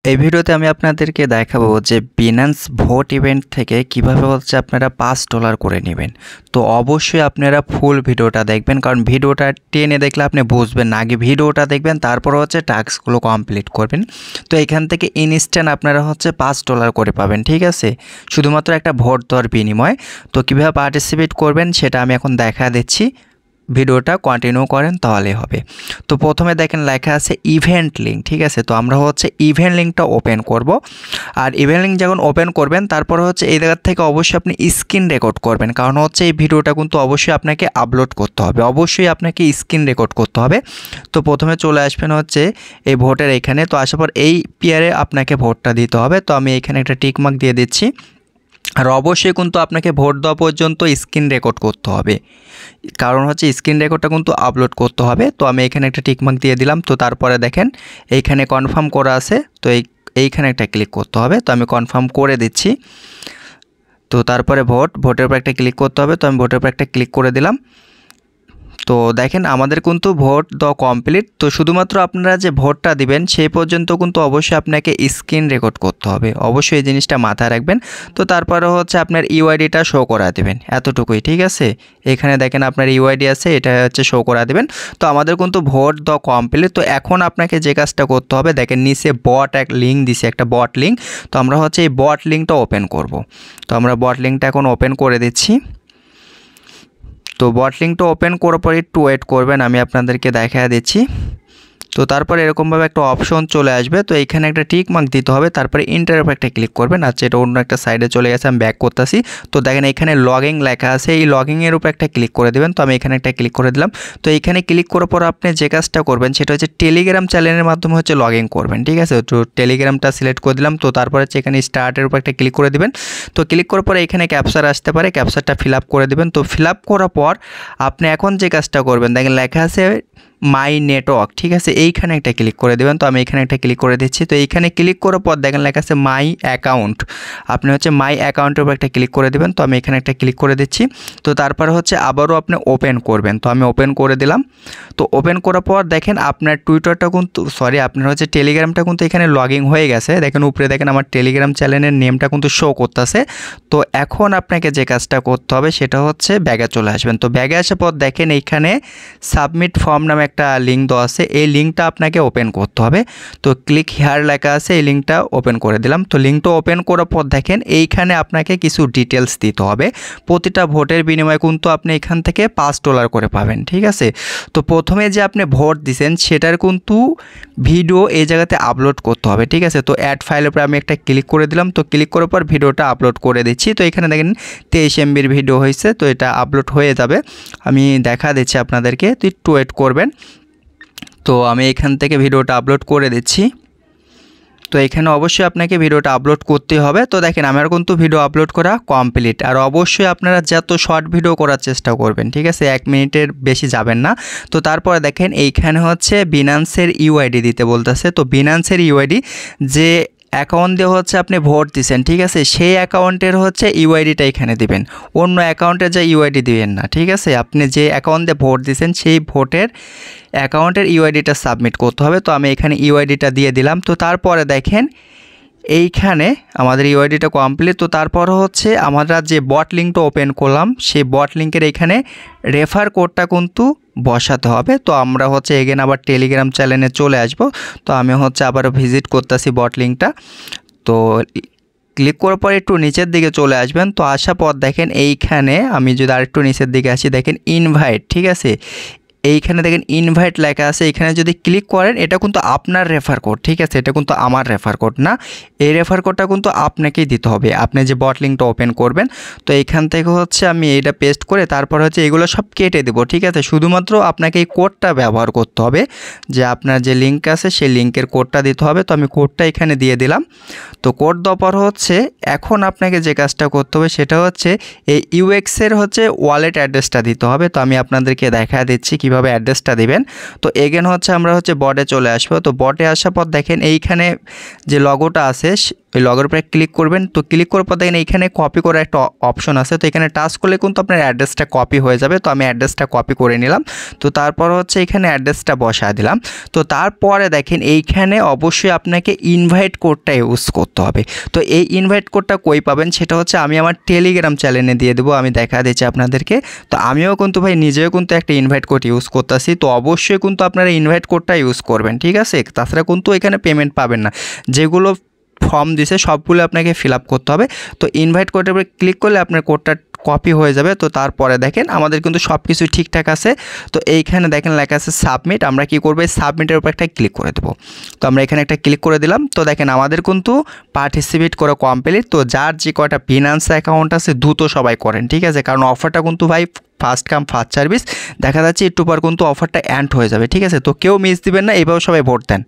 এই ভিডিওতে আমি আপনাদেরকে দেখাবো যে বিনান্স ভোট ইভেন্ট থেকে কিভাবে হচ্ছে আপনারা $5 করে নেবেন। তো অবশ্যই আপনারা ফুল ভিডিওটা দেখবেন, কারণ ভিডিওটা টেনে দেখলে আপনি বুঝবেন না। আগে ভিডিওটা দেখবেন, তারপর হচ্ছে টাস্কগুলো কমপ্লিট করবেন। তো এখান থেকে ইনস্ট্যান্ট আপনারা হচ্ছে $5 করে পাবেন, ঠিক আছে, শুধুমাত্র একটা ভোট দেওয়ার বিনিময়ে। তো কীভাবে পার্টিসিপেট করবেন সেটা আমি এখন দেখা দিচ্ছি, ভিডিওটা কন্টিনিউ করেন তাহলেই হবে। তো প্রথমে দেখেন লেখা আছে ইভেন্ট লিঙ্ক, ঠিক আছে। তো আমরা হচ্ছে ইভেন্ট লিঙ্কটা ওপেন করব। আর ইভেন্ট লিঙ্ক যখন ওপেন করবেন তারপর হচ্ছে এই জায়গা থেকে অবশ্যই আপনি স্ক্রিন রেকর্ড করবেন, কারণ হচ্ছে এই ভিডিওটা কিন্তু অবশ্যই আপনাকে আপলোড করতে হবে, অবশ্যই আপনাকে স্ক্রিন রেকর্ড করতে হবে। তো প্রথমে চলে আসবেন হচ্ছে এই ভোটের এখানে। তো আসার পর এই পেয়ারে আপনাকে ভোটটা দিতে হবে। তো আমি এখানে একটা টিকমার্ক দিয়ে দিচ্ছি। আর অবশ্যই কিন্তু আপনাকে ভোট দেওয়া পর্যন্ত স্ক্রিন রেকর্ড করতে হবে, কারণ হচ্ছে স্ক্রিন রেকর্ডটা কিন্তু আপলোড করতে হবে। তো আমি এখানে একটা টিকমার্ক দিয়ে দিলাম। তো তারপরে দেখেন এইখানে কনফার্ম করা আছে, তো এইখানে একটা ক্লিক করতে হবে। তো আমি কনফার্ম করে দিচ্ছি। তো তারপরে ভোটের উপর একটা ক্লিক করতে হবে। তো আমি ভোটের উপর একটা ক্লিক করে দিলাম। তো দেখেন আমাদের কিন্তু ভোট দেওয়া কমপ্লিট। তো শুধুমাত্র আপনারা যে ভোটটা দিবেন সেই পর্যন্ত কিন্তু অবশ্যই আপনাকে স্ক্রিন রেকর্ড করতে হবে, অবশ্যই এই জিনিসটা মাথায় রাখবেন। তো তারপরে হচ্ছে আপনার ইউআইডিটা শো করা দেবেন, এতটুকুই, ঠিক আছে। এখানে দেখেন আপনার ইউআইডি আছে, এটা হচ্ছে শো করা দেবেন। তো আমাদের কিন্তু ভোট দেওয়া কমপ্লিট। তো এখন আপনাকে যে কাজটা করতে হবে, দেখেন নিচে বট এক লিঙ্ক দিছে, একটা বট লিঙ্ক। তো আমরা হচ্ছে এই বট লিঙ্কটা ওপেন করব। তো আমরা বট লিঙ্কটা এখন ওপেন করে দিচ্ছি। তো বট লিঙ্কটা ওপেন করার পর একটু ওয়েট করবেন, আমি আপনাদেরকে দেখা দিচ্ছি। তো তারপর এরকমভাবে একটা অপশন চলে আসবে। তো এইখানে একটা টিক মার্ক দিতে হবে, তারপরে ইন্টারের উপর একটা ক্লিক করবেন। আচ্ছা, এটা অন্য একটা সাইডে চলে গেছে, আমি ব্যাক করতেছি। তো দেখেন এখানে লগইন লেখা আছে, এই লগইনের উপর একটা ক্লিক করে দেবেন। তো আমি এখানে একটা ক্লিক করে দিলাম। তো এইখানে ক্লিক করার পর আপনি যে কাজটা করবেন সেটা হচ্ছে টেলিগ্রাম চ্যানেলের মাধ্যমে হচ্ছে লগইন করবেন, ঠিক আছে। তো টেলিগ্রামটা সিলেক্ট করে দিলাম। তো তারপরে হচ্ছে এখানে স্টার্টের উপর একটা ক্লিক করে দেবেন। তো ক্লিক করার পরে এখানে ক্যাপচার আসতে পারে, ক্যাপচারটা ফিল আপ করে দেবেন। তো ফিল আপ করার পর আপনি এখন যে কাজটা করবেন, দেখেন লেখা আছে মাই নেটওয়ার্ক, ঠিক আছে, এইখানে একটা ক্লিক করে দেবেন। তো আমি এখানে একটা ক্লিক করে দিচ্ছি। তো এইখানে ক্লিক করার পর দেখেন লেখা আছে মাই অ্যাকাউন্ট, আপনি হচ্ছে মাই অ্যাকাউন্টের উপর একটা ক্লিক করে দেবেন। তো আমি এখানে একটা ক্লিক করে দিচ্ছি। তো তারপরে হচ্ছে আবারও আপনি ওপেন করবেন। তো আমি ওপেন করে দিলাম। তো ওপেন করার পর দেখেন আপনার টুইটারটা কিন্তু আপনার হচ্ছে টেলিগ্রামটা কিন্তু এখানে লগইন হয়ে গেছে। দেখেন উপরে দেখেন আমার টেলিগ্রাম চ্যানেলের নেমটা কিন্তু শো করতেছে। তো এখন আপনাকে যে কাজটা করতে হবে সেটা হচ্ছে ব্যাগে চলে আসবেন। তো ব্যাগে আসার পর দেখেন এইখানে সাবমিট ফর্ম নামে একটা লিঙ্ক দেওয়া আছে, এই লিঙ্কটা আপনাকে ওপেন করতে হবে। তো ক্লিক হিয়ার লেখা আছে, এই লিঙ্কটা ওপেন করে দিলাম। তো লিঙ্কটা ওপেন করার পর দেখেন এইখানে আপনাকে কিছু ডিটেলস দিতে হবে। প্রতিটা ভোটের বিনিময়ে কিন্তু আপনি এখান থেকে $5 করে পাবেন, ঠিক আছে। তো প্রথমে যে আপনি ভোট দিয়েছেন সেটার কিন্তু ভিডিও এই জায়গাতে আপলোড করতে হবে, ঠিক আছে। তো অ্যাড ফাইলের উপরে আমি একটা ক্লিক করে দিলাম। তো ক্লিক করার পর ভিডিওটা আপলোড করে দিচ্ছি। তো এখানে দেখেন 23 MBর ভিডিও হয়েছে। তো এটা আপলোড হয়ে যাবে, আমি দেখা দিচ্ছি আপনাদেরকে, তো একটু ওয়েট করবেন। তো আমি এখান থেকে ভিডিওটা আপলোড করে দিচ্ছি। তো এখানে অবশ্যই আপনাকে ভিডিওটা আপলোড করতে হবে। তো দেখেন আমার কিন্তু ভিডিও আপলোড করা কমপ্লিট। আর অবশ্যই আপনারা যত শর্ট ভিডিও করার চেষ্টা করবেন, ঠিক আছে, 1 মিনিটের বেশি যাবেন না। তো তারপরে দেখেন এইখানে হচ্ছে বিনান্সের ইউআইডি দিতে বলতেছে। তো বিনান্সের ইউআইডি যে অ্যাকাউন্ট দিয়ে হচ্ছে আপনি ভোট দিচ্ছেন, ঠিক আছে, সেই অ্যাকাউন্টের হচ্ছে ইউআইডিটা এখানে দিবেন, অন্য অ্যাকাউন্টের যে ইউআইডি দিবেন না, ঠিক আছে। আপনি যে অ্যাকাউন্ট দিয়ে ভোট দিচ্ছেন সেই ভোটের অ্যাকাউন্টের ইউআইডিটা সাবমিট করতে হবে। তো আমি এখানে ইউআইডিটা দিয়ে দিলাম। তো তারপরে দেখেন এইখানে আমাদের ইউআইডিটা কমপ্লিট। তো তারপর হচ্ছে আমরা যে বট লিঙ্কটা ওপেন করলাম সেই বট লিঙ্কের এখানে রেফার কোডটা কিন্তু বসাতে হবে। তো আমরা হচ্ছে এগেন আবার টেলিগ্রাম চ্যানেলে চলে আসব। তো আমি হচ্ছে আবারও ভিজিট করতেছি বট লিঙ্কটা। তো ক্লিক করার পর একটু নিচের দিকে চলে আসবেন। তো আসার পর দেখেন এইখানে আমি যদি আরেকটু নিচের দিকে আসি, দেখেন ইনভাইট, ঠিক আছে, এইখানে দেখেন ইনভাইট লেখা আছে, এখানে যদি ক্লিক করেন এটা কিন্তু আপনার রেফার কোড, ঠিক আছে, এটা কিন্তু আমার রেফার কোড না। এই রেফার কোডটা কিন্তু আপনাকেই দিতে হবে, আপনি যে বট লিঙ্কটা ওপেন করবেন। তো এইখান থেকে হচ্ছে আমি এইটা পেস্ট করে তারপর হচ্ছে এগুলো সব কেটে দেবো, ঠিক আছে। শুধুমাত্র আপনাকে এই কোডটা ব্যবহার করতে হবে, যে আপনার যে লিঙ্ক আছে সেই লিঙ্কের কোডটা দিতে হবে। তো আমি কোডটা এখানে দিয়ে দিলাম। তো কোড দেওয়ার পর হচ্ছে এখন আপনাকে যে কাজটা করতে হবে সেটা হচ্ছে এই ইউএক্সের হচ্ছে ওয়ালেট অ্যাড্রেসটা দিতে হবে। তো আমি আপনাদেরকে দেখা দিচ্ছি কিভাবে অ্যাড্রেসটা দিবেন। তো এগেন হচ্ছে আমরা হচ্ছে বটে চলে আসবো। তো বটে আসার পর দেখেন এইখানে যে লগোটা আছে ওই লগের উপরে ক্লিক করবেন। তো ক্লিক করার পর দেখেন এইখানে কপি করার একটা অপশন আছে, তো এখানে টাচ করলে কিন্তু আপনার অ্যাড্রেসটা কপি হয়ে যাবে। তো আমি অ্যাড্রেসটা কপি করে নিলাম। তো তারপর হচ্ছে এখানে অ্যাড্রেসটা বসায় দিলাম। তো তারপরে দেখেন এইখানে অবশ্যই আপনাকে ইনভাইট কোডটা ইউজ করতে হবে। তো এই ইনভাইট কোডটা কই পাবেন সেটা হচ্ছে আমি আমার টেলিগ্রাম চ্যানেলে দিয়ে দেবো, আমি দেখা দিচ্ছি আপনাদেরকে। তো আমিও কিন্তু ভাই নিজেও কিন্তু একটা ইনভাইট কোড ইউজ করতেছি। তো অবশ্যই কিন্তু আপনারা ইনভাইট কোডটা ইউজ করবেন, ঠিক আছে? তাছাড়া কিন্তু এখানে পেমেন্ট পাবেন না। যেগুলো ফর্ম দিছে সবগুলো আপনাকে ফিল আপ করতে হবে। তো ইনভাইট কোডের উপরে ক্লিক করলে আপনার কোডটা কপি হয়ে যাবে। তো তারপরে দেখেন আমাদের কিন্তু সব কিছু ঠিকঠাক আছে। তো এইখানে দেখেন লেখা আছে সাবমিট, আমরা কি করব, সাবমিটের উপর একটা ক্লিক করে দেবো। তো আমরা এখানে একটা ক্লিক করে দিলাম। তো দেখেন আমাদের কিন্তু পার্টিসিপেট করা কমপ্লিট। তো যার যে কয়টা বিনান্স অ্যাকাউন্ট আছে দ্রুত সবাই করেন, ঠিক আছে? কারণ অফারটা কিন্তু ভাই ফার্স্ট কাম ফার্স্ট সার্ভিস, দেখা যাচ্ছে একটু পর কিন্তু অফারটা এন্ড হয়ে যাবে, ঠিক আছে? তো কেউ মিস দিবেন না, এইভাবে সবাই ভোট দেন।